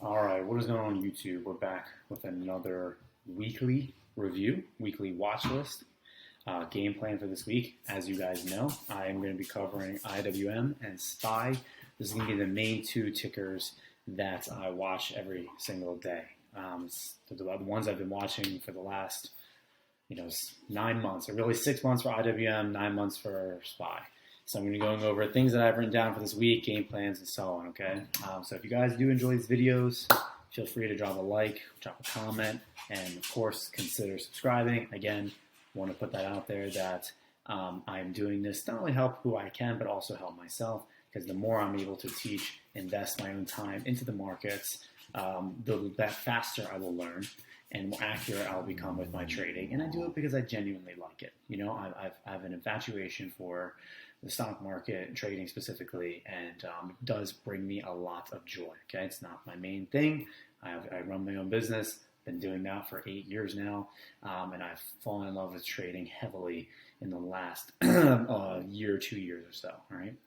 All right, what is going on YouTube? We're back with another weekly review, weekly watch list, game plan for this week. As you guys know, I am going to be covering IWM and SPY. This is going to be the main two tickers that I watch every single day. It's the ones I've been watching for the last, 9 months, or really 6 months for IWM, 9 months for SPY. So I'm going to be going over things that I've written down for this week, game plans, and so on, okay? So if you guys do enjoy these videos, feel free to drop a like, drop a comment, and of course, consider subscribing. Again, I want to put that out there that I'm doing this to not only help who I can, but also help myself, because the more I'm able to teach, invest my own time into the markets, the faster I will learn and more accurate I'll become with my trading. And I do it because I genuinely like it. I have an infatuation for the stock market, trading specifically, and it does bring me a lot of joy. Okay, it's not my main thing. I run my own business, been doing that for 8 years now, and I've fallen in love with trading heavily in the last year, 2 years or so. All right.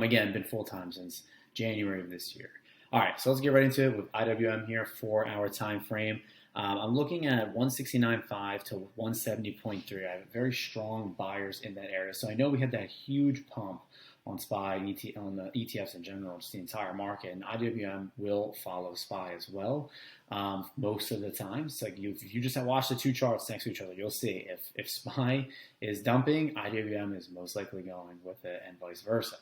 Again, been full time since January of this year. All right, so let's get right into it with IWM here, 4-hour time frame. I'm looking at 169.5 to 170.3. I have very strong buyers in that area. So I know we had that huge pump on SPY and on the ETFs in general, just the entire market. And IWM will follow SPY as well most of the time. So if you just watch the two charts next to each other, you'll see if SPY is dumping, IWM is most likely going with it and vice versa.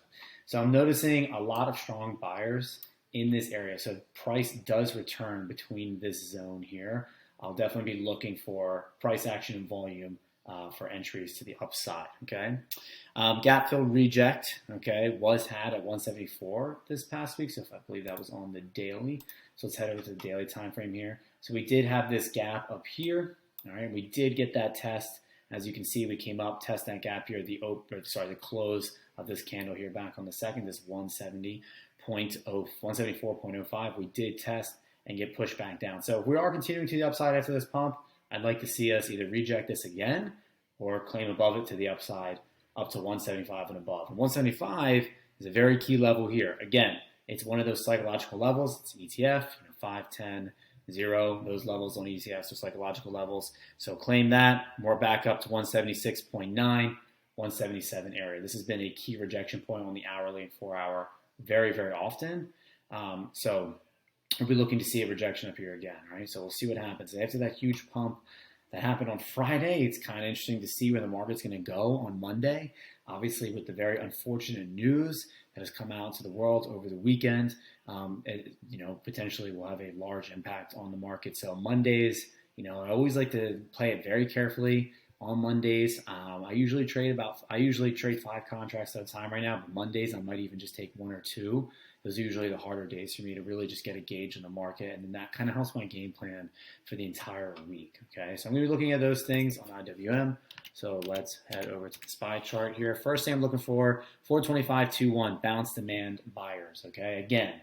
So I'm noticing a lot of strong buyers in this area. So price does return between this zone here. I'll definitely be looking for price action and volume for entries to the upside, okay? Gap fill reject, okay, was had at 174 this past week, so if I believe that was on the daily. So let's head over to the daily time frame here. So we did have this gap up here, all right? We did get that test. As you can see, we came up, test that gap here, the close of this candle here back on the second, this 174.05. We did test and get pushed back down. So if we are continuing to the upside after this pump, I'd like to see us either reject this again or claim above it to the upside up to 175 and above. And 175 is a very key level here. Again, it's one of those psychological levels. It's an ETF, 5, 10, 0. Those levels on ETFs are psychological levels. So claim that. More back up to 176.9, 177 area. This has been a key rejection point on the hourly and 4-hour very, very often. So we'll be looking to see a rejection up here again, right? So we'll see what happens. After that huge pump that happened on Friday, it's kind of interesting to see where the market's going to go on Monday. Obviously, with the very unfortunate news that has come out to the world over the weekend, potentially will have a large impact on the market. So Mondays, I always like to play it very carefully on Mondays. I usually trade 5 contracts at a time right now, but Mondays I might even just take 1 or 2. Those are usually the harder days for me to really just get a gauge in the market, and then that kind of helps my game plan for the entire week. Okay, so I'm going to be looking at those things on IWM. So let's head over to the SPY chart here. First thing I'm looking for, 425.21, bounce demand buyers. Okay, again,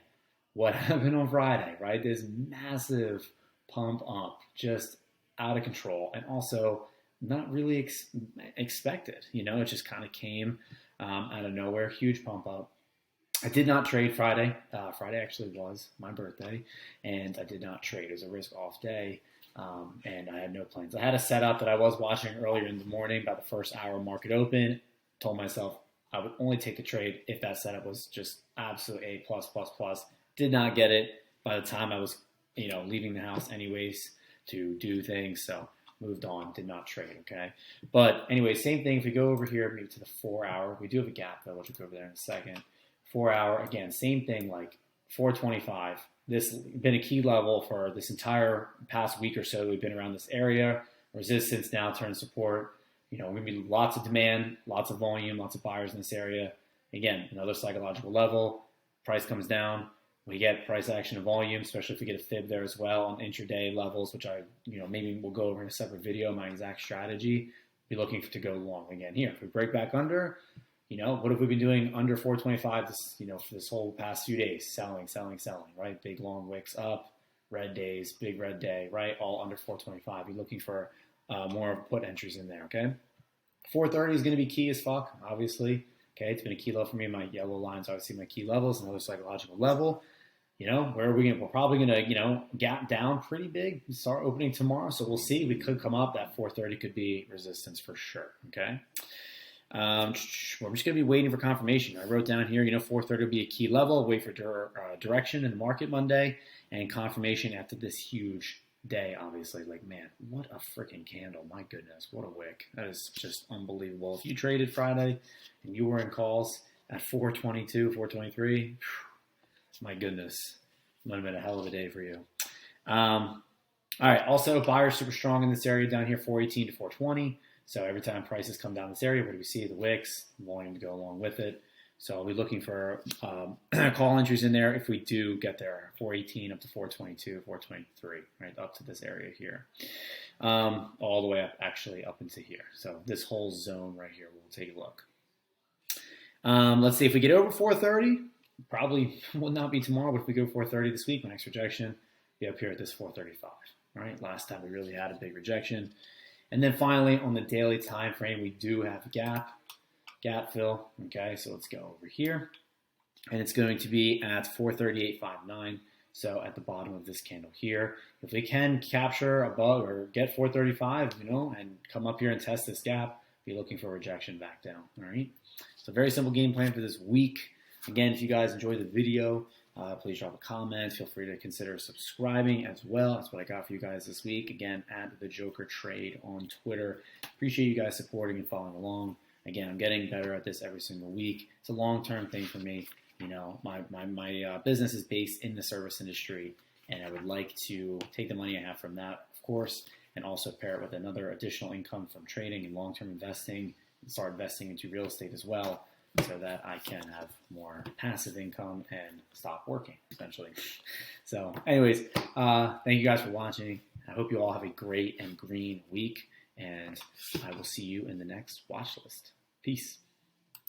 what happened on Friday, right? This massive pump up, just out of control, and also not really expected. It just kind of came out of nowhere, huge pump up. I did not trade Friday. Friday actually was my birthday, and I did not trade. It was a risk-off day, and I had no plans. I had a setup that I was watching earlier in the morning about the first hour market open. Told myself I would only take the trade if that setup was just absolute A+++. Did not get it by the time I was, leaving the house anyways to do things. So moved on, did not trade, okay? But anyway, same thing. If we go over here, maybe to the 4-hour, we do have a gap, though. We'll go over there in a second. 4-hour, again, same thing, like 425. This has been a key level for this entire past week or so. We've been around this area. Resistance, now turn support. Going to be lots of demand, lots of volume, lots of buyers in this area. Again, another psychological level. Price comes down. We get price action and volume, especially if we get a fib there as well on intraday levels, which I, maybe we'll go over in a separate video, my exact strategy. Be looking to go long again here. If we break back under, what have we been doing under 425 for this whole past few days? Selling, right? Big long wicks up, red days, big red day, right? All under 425. You're looking for more put entries in there, okay? 430 is going to be key as fuck, obviously. Okay, it's been a key level for me. My yellow lines obviously my key levels, another psychological level. where are we going? We're probably going to, gap down pretty big. Start opening tomorrow, so we'll see. We could come up. That 430 could be resistance for sure. Okay. We're just going to be waiting for confirmation. I wrote down here, 430 will be a key level. Wait for direction in the market Monday and confirmation after this huge day, obviously. Like, man, what a freaking candle. My goodness, what a wick. That is just unbelievable. If you traded Friday and you were in calls at 422, 423, my goodness, might have been a hell of a day for you. All right, also, buyers super strong in this area down here, 418 to 420. So every time prices come down this area, what do we see? The wicks, volume to go along with it. So I'll be looking for call entries in there if we do get there, 418 up to 422, 423, right, up to this area here. All the way up, actually, up into here. So this whole zone right here, we'll take a look. Let's see if we get over 430. Probably will not be tomorrow, but if we go 430 this week, my next rejection, be up here at this 435, right? Last time we really had a big rejection. And then finally, on the daily time frame, we do have gap fill. Okay, so let's go over here. And it's going to be at 438.59. So at the bottom of this candle here. If we can capture above or get 435, and come up here and test this gap, be looking for rejection back down. All right. So very simple game plan for this week. Again, if you guys enjoyed the video, please drop a comment. Feel free to consider subscribing as well. That's what I got for you guys this week. Again, at the Joker Trade on Twitter. Appreciate you guys supporting and following along. Again, I'm getting better at this every single week. It's a long-term thing for me. My business is based in the service industry, and I would like to take the money I have from that, of course, and also pair it with another additional income from trading and long-term investing, and start investing into real estate as well, so that I can have more passive income and stop working, essentially. So anyways, thank you guys for watching. I hope you all have a great and green week, and I will see you in the next watch list. Peace.